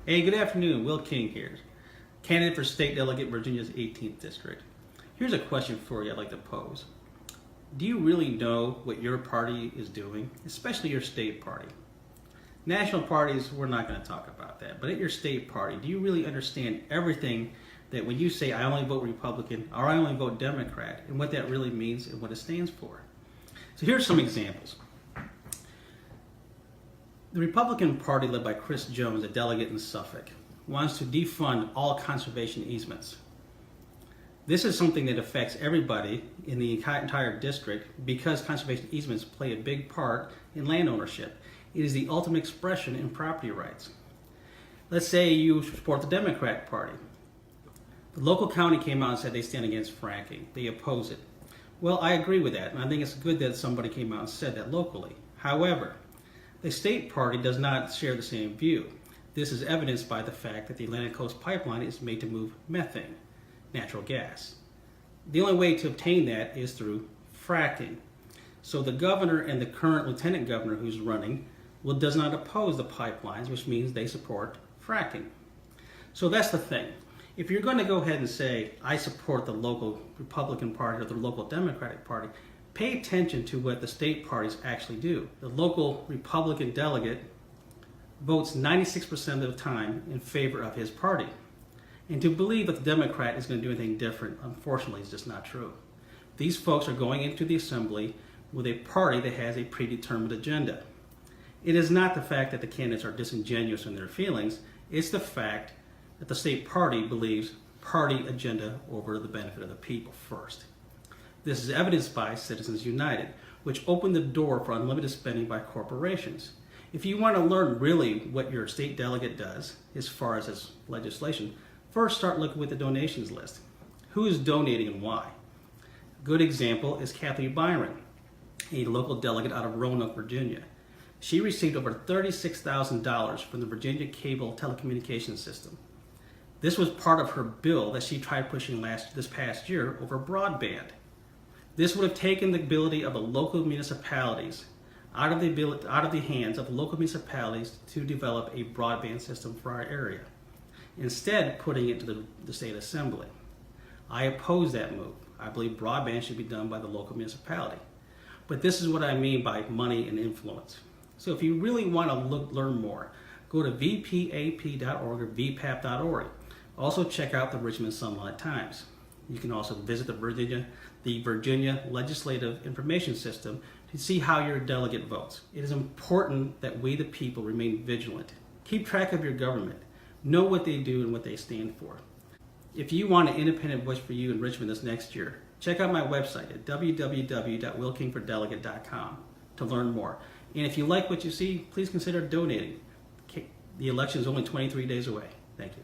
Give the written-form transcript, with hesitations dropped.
Hey, good afternoon. Will King here, candidate for State Delegate, Virginia's 18th District. Here's a question for you I'd like to pose. Do you really know what your party is doing, especially your state party? National parties, we're not going to talk about that, but at your state party, do you really understand everything that when you say I only vote Republican or I only vote Democrat, and what that really means and what it stands for? So here's some examples. The Republican Party, led by Chris Jones, a delegate in Suffolk, wants to defund all conservation easements. This is something that affects everybody in the entire district because conservation easements play a big part in land ownership. It is the ultimate expression in property rights. Let's say you support the Democratic Party. The local county came out and said they stand against fracking. They oppose it. Well, I agree with that, and I think it's good that somebody came out and said that locally. However, the state party does not share the same view. This is evidenced by the fact that the Atlantic Coast Pipeline is made to move methane, natural gas. The only way to obtain that is through fracking. So the governor and the current lieutenant governor who's running does not oppose the pipelines, which means they support fracking. So that's the thing. If you're going to go ahead and say, I support the local Republican Party or the local Democratic Party, pay attention to what the state parties actually do. The local Republican delegate votes 96% of the time in favor of his party. And to believe that the Democrat is going to do anything different, unfortunately, is just not true. These folks are going into the assembly with a party that has a predetermined agenda. It is not the fact that the candidates are disingenuous in their feelings, it's the fact that the state party believes party agenda over the benefit of the people first. This is evidenced by Citizens United, which opened the door for unlimited spending by corporations. If you want to learn really what your state delegate does as far as his legislation, first start looking at the donations list. Who is donating and why? A good example is Kathy Byron, a local delegate out of Roanoke, Virginia. She received over $36,000 from the Virginia Cable Telecommunications System. This was part of her bill that she tried pushing this past year over broadband. This would have taken the ability of the local municipalities out of the hands of the local municipalities to develop a broadband system for our area, instead putting it to the state assembly. I oppose that move. I believe broadband should be done by the local municipality. But this is what I mean by money and influence. So if you really want to learn more, go to vpap.org or vpap.org. Also check out the Richmond Sunlight Times. You can also visit the Virginia Legislative Information System to see how your delegate votes. It is important that we, the people, remain vigilant. Keep track of your government. Know what they do and what they stand for. If you want an independent voice for you in Richmond this next year, check out my website at www.willkingfordelegate.com to learn more. And if you like what you see, please consider donating. The election is only 23 days away. Thank you.